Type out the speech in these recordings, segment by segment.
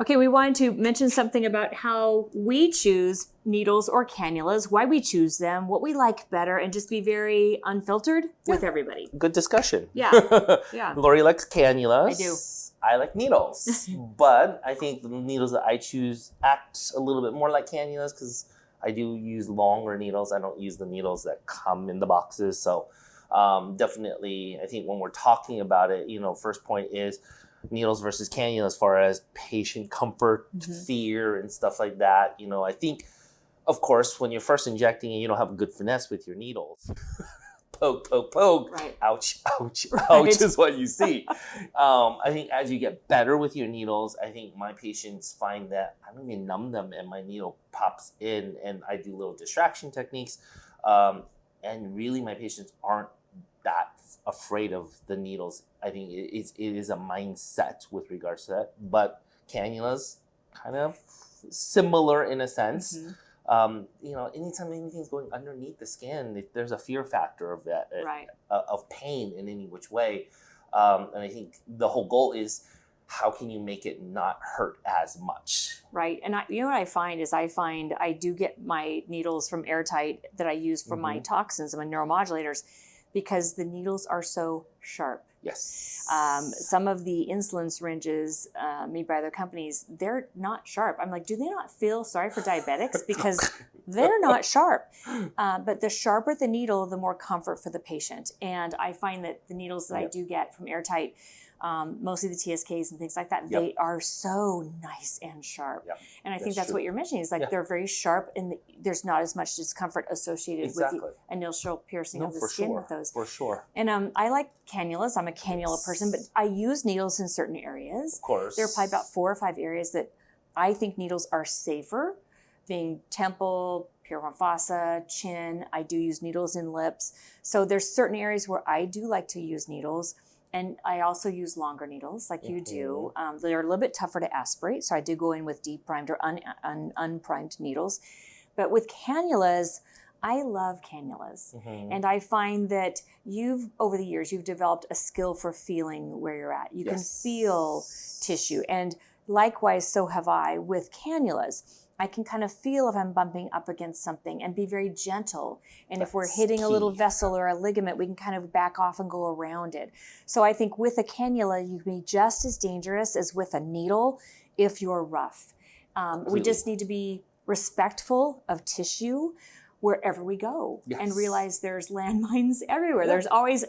Okay, we wanted to mention something about how we choose needles or cannulas, why we choose them, what we like better, and just be very unfiltered with everybody. Good discussion. Yeah. Yeah. Lori likes cannulas. I do. I like needles. But I think the needles that I choose act a little bit more like cannulas because I do use longer needles. I don't use the needles that come in the boxes. So definitely, I think when we're talking about it, first point is needles versus cannula as far as patient comfort, fear, and stuff like that. I think, of course, when you're first injecting and you don't have a good finesse with your needles, poke, poke, poke, right. Ouch, ouch, ouch is what you see. I think as you get better with your needles, I think my patients find that I don't even numb them and my needle pops in and I do little distraction techniques. And really my patients aren't that afraid of the needles. I think it is a mindset with regards to that. But cannulas, kind of similar in a sense. Anytime anything's going underneath the skin, there's a fear factor of that, right. Of pain in any which way. And I think the whole goal is how can you make it not hurt as much? Right. And what I find is I do get my needles from Air-Tite that I use for my toxins and my neuromodulators because the needles are so sharp. Yes. Some of the insulin syringes made by other companies, they're not sharp. I'm like, do they not feel sorry for diabetics? Because they're not sharp. But the sharper the needle, the more comfort for the patient. And I find that the needles that I do get from Air-Tite, mostly the TSKs and things like that, they are so nice and sharp. And I think that's what you're mentioning is like they're very sharp and there's not as much discomfort associated with the initial piercing of the skin with those. For sure. And I like cannulas. I'm a cannula person, but I use needles in certain areas. Of course. There are probably about 4 or 5 areas that I think needles are safer, being temple, piriform fossa, chin. I do use needles in lips. So there's certain areas where I do like to use needles. And I also use longer needles like you do. They're a little bit tougher to aspirate. So I do go in with deep primed or unprimed needles. But with cannulas, I love cannulas. And I find that over the years, you've developed a skill for feeling where you're at. You can feel tissue. And likewise, so have I with cannulas. I can kind of feel if I'm bumping up against something and be very gentle. And if we're hitting a little vessel or a ligament, we can kind of back off and go around it. So I think with a cannula, you can be just as dangerous as with a needle if you're rough. We just need to be respectful of tissue wherever we go and realize there's landmines everywhere. There's always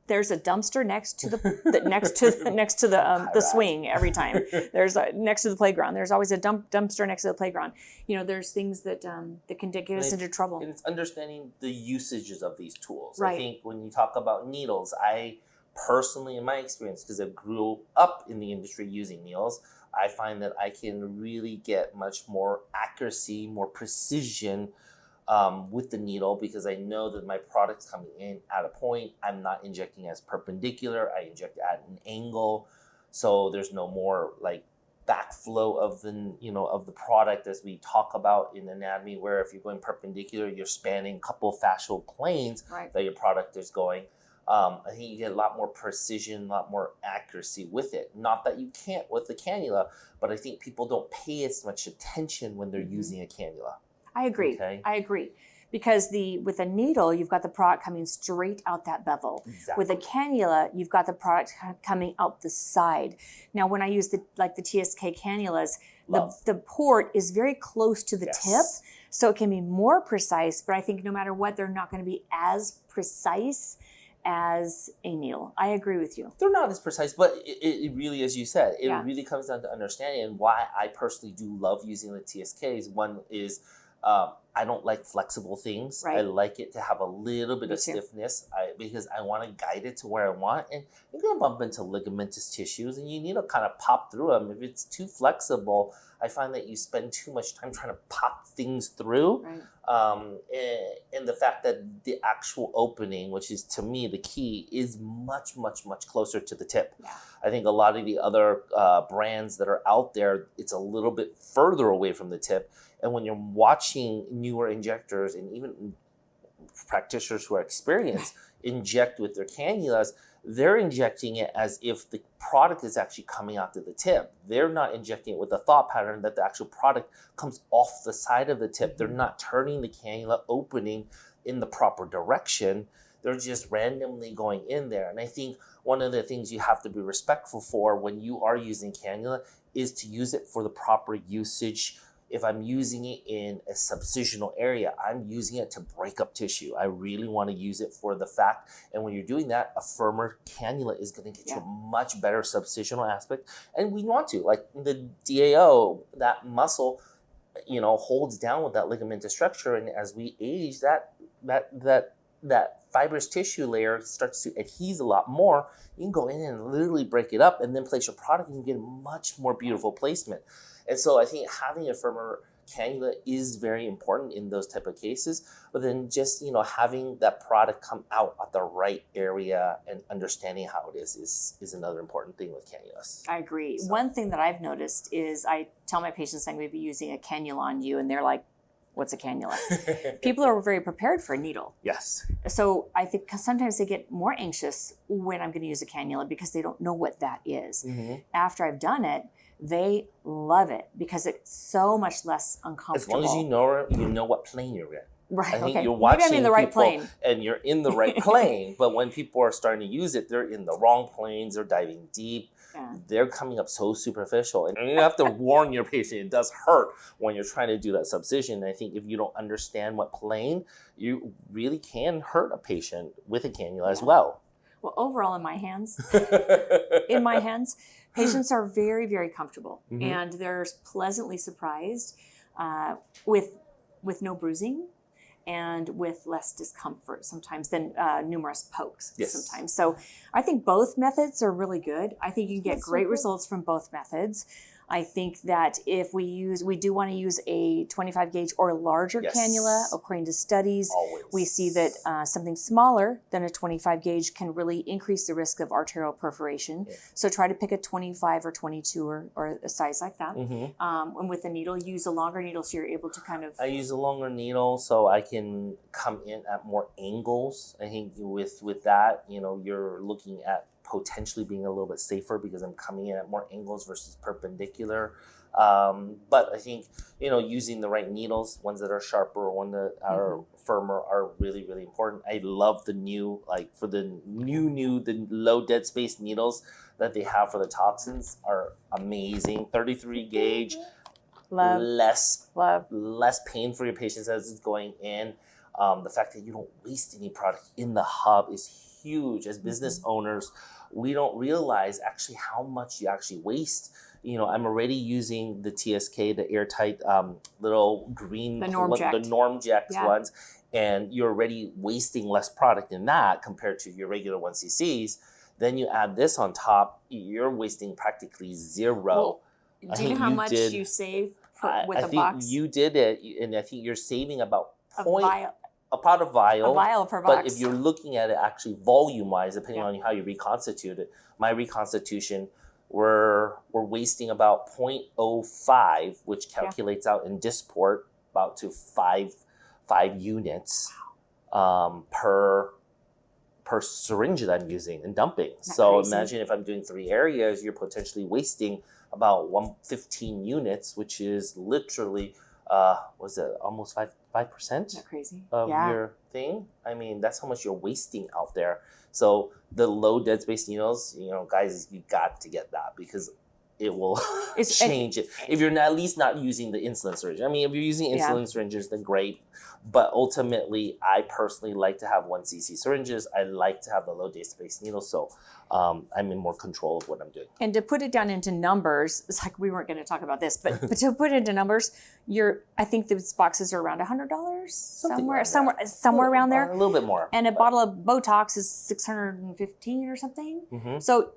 there's a dumpster next to the swing every time. There's next to the playground. There's always a dumpster next to the playground. There's things that can get us into trouble. And it's understanding the usages of these tools. Right. I think when you talk about needles, I personally, in my experience, because I grew up in the industry using needles, I find that I can really get much more accuracy, more precision with the needle because I know that my product's coming in at a point. I'm not injecting as perpendicular. I inject at an angle. So there's no more like backflow of the product as we talk about in anatomy, where if you're going perpendicular, you're spanning a couple of fascial planes that your product is going. I think you get a lot more precision, a lot more accuracy with it. Not that you can't with the cannula, but I think people don't pay as much attention when they're using a cannula. I agree. Okay. I agree. Because with a needle, you've got the product coming straight out that bevel. Exactly. With a cannula, you've got the product coming out the side. Now, when I use the TSK cannulas, the port is very close to the tip, so it can be more precise, but I think no matter what, they're not going to be as precise as a needle. I agree with you. They're not as precise, but it really, as you said, it really comes down to understanding and why I personally do love using the TSKs. One is I don't like flexible things. I like it to have a little bit of stiffness because I want to guide it to where I want. And you're going to bump into ligamentous tissues and you need to kind of pop through them. If it's too flexible, I find that you spend too much time trying to pop things through. And the fact that the actual opening, which is to me the key, is much, much, much closer to the tip. I think a lot of the other brands that are out there, it's a little bit further away from the tip. And when you're watching newer injectors and even practitioners who are experienced inject with their cannulas, they're injecting it as if the product is actually coming out to the tip. They're not injecting it with the thought pattern that the actual product comes off the side of the tip. They're not turning the cannula opening in the proper direction. They're just randomly going in there. And I think one of the things you have to be respectful for when you are using cannula is to use it for the proper usage. If I'm using it in a subcisional area, I'm using it to break up tissue. I really want to use it for the fact. And when you're doing that, a firmer cannula is going to get you a much better subcisional aspect. And we want to, like the DAO, that muscle, holds down with that ligamentous structure. And as we age, that fibrous tissue layer starts to adhere a lot more. You can go in and literally break it up and then place your product and you get a much more beautiful placement. And so I think having a firmer cannula is very important in those type of cases, but then just, having that product come out at the right area and understanding how it is another important thing with cannulas. I agree. So. One thing that I've noticed is I tell my patients I'm going to be using a cannula on you, and they're like, what's a cannula? People are very prepared for a needle. Yes. So I think sometimes they get more anxious when I'm going to use a cannula because they don't know what that is. Mm-hmm. After I've done it, they love it because it's so much less uncomfortable. As long as you know what plane you're in. Right. I think okay. you're watching Maybe I'm in the right plane. And you're in the right plane. But when people are starting to use it, they're in the wrong planes. They're diving deep. Yeah. They're coming up so superficial. And you have to warn your patient. It does hurt when you're trying to do that subcision. And I think if you don't understand what plane, you really can hurt a patient with a cannula as well. Well, overall, in my hands, patients are very, very comfortable, mm-hmm. and they're pleasantly surprised with no bruising and with less discomfort sometimes than numerous pokes sometimes. So I think both methods are really good. I think you can get great results from both methods. I think that if we do want to use a 25 gauge or larger cannula, according to studies, we see that something smaller than a 25 gauge can really increase the risk of arterial perforation. Yeah. So try to pick a 25 or 22 or a size like that. Mm-hmm. And with the needle, use a longer needle so you're able to kind of... I use a longer needle so I can come in at more angles. I think with that, you're looking at potentially being a little bit safer because I'm coming in at more angles versus perpendicular. But I think, using the right needles, ones that are sharper, ones that are firmer are really, really important. I love the new, the low dead space needles that they have for the toxins are amazing. 33 gauge, less pain for your patients as it's going in. The fact that you don't waste any product in the hub is huge. As business owners, we don't realize actually how much you actually waste. I'm already using the TSK, the Air-Tite little green, the Normject ones, and you're already wasting less product in that compared to your regular 1cc's. Then you add this on top, you're wasting practically zero. Well, do you know how much you save with a box? I think you did it, and I think you're saving about about a vial per box. But if you're looking at it actually volume-wise, depending on how you reconstitute it, my reconstitution, we're wasting about 0.05, which calculates out in Dysport about to 5 units per syringe that I'm using and dumping. So imagine if I'm doing 3 areas, you're potentially wasting about 115 units, which is literally almost 5% Not crazy. Of your thing. I mean, that's how much you're wasting out there. So the low dead space needles, guys, you got to get that because it will change it. If you're at least not using the insulin syringe. I mean, if you're using insulin syringes, then great. But ultimately, I personally like to have 1cc syringes. I like to have the low dead space needles. So I'm in more control of what I'm doing. And to put it down into numbers, it's like we weren't going to talk about this, but to put it into numbers, I think those boxes are around $100 somewhere around there. A little bit more. And a bottle of Botox is $615 or something. Mm-hmm. So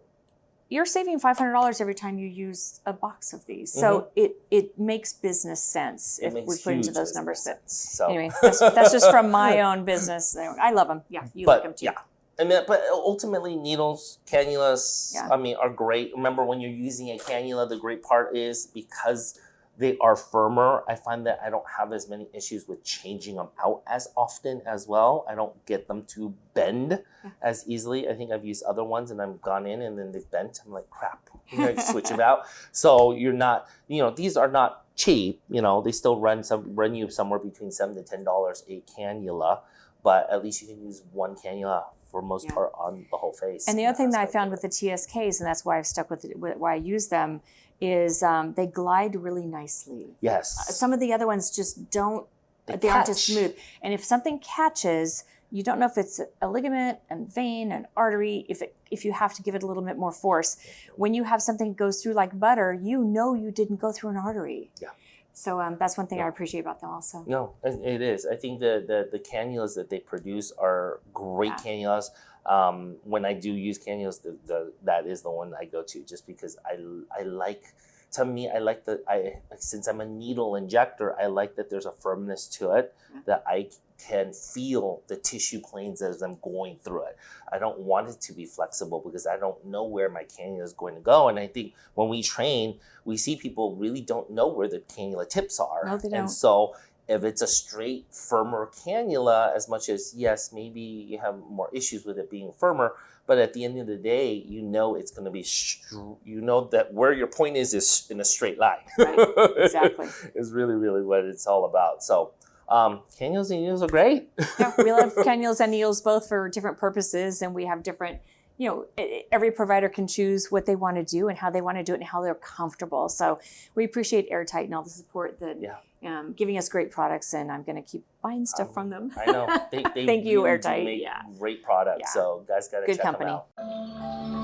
you're saving $500 every time you use a box of these. So it makes business sense if we put into those numbers. So anyway, that's just from my own business. I love them. Yeah, like them too. Yeah. But ultimately, needles, cannulas, are great. Remember, when you're using a cannula, the great part is because They are firmer. I find that I don't have as many issues with changing them out as often as well. I don't get them to bend as easily. I think I've used other ones and I've gone in and then they've bent. I'm like, crap, I switch it out. So you're not, these are not cheap. They still run you somewhere between $7 to $10 a cannula, but at least you can use one cannula for most part on the whole face. And the other thing that I found with the TSKs, and that's why I've stuck with it, why I use them, is they glide really nicely. Yes. Some of the other ones just don't, they aren't as smooth. And if something catches, you don't know if it's a ligament, a vein, an artery, if you have to give it a little bit more force. When you have something that goes through like butter, you didn't go through an artery. Yeah. So that's one thing I appreciate about them also. No, it is. I think the cannulas that they produce are great cannulas. When I do use cannulas, that is the one I go to just because I like, to me, since I'm a needle injector, I like that there's a firmness to it, that I can feel the tissue planes as I'm going through it. I don't want it to be flexible because I don't know where my cannula is going to go. And I think when we train, we see people really don't know where the cannula tips are. No, they don't. And so if it's a straight, firmer cannula, as much as, yes, maybe you have more issues with it being firmer, but at the end of the day, it's going to be, that where your point is in a straight line. Right, exactly. Is really, really what it's all about. So cannulas and needles are great. Yeah, we love cannulas and needles both for different purposes, and we have different, every provider can choose what they want to do and how they want to do it and how they're comfortable. So we appreciate Air-Tite and all the support that giving us great products, and I'm going to keep buying stuff from them. I know. They Thank you, really Air-Tite. do make great products. Yeah. So guys got to check them out.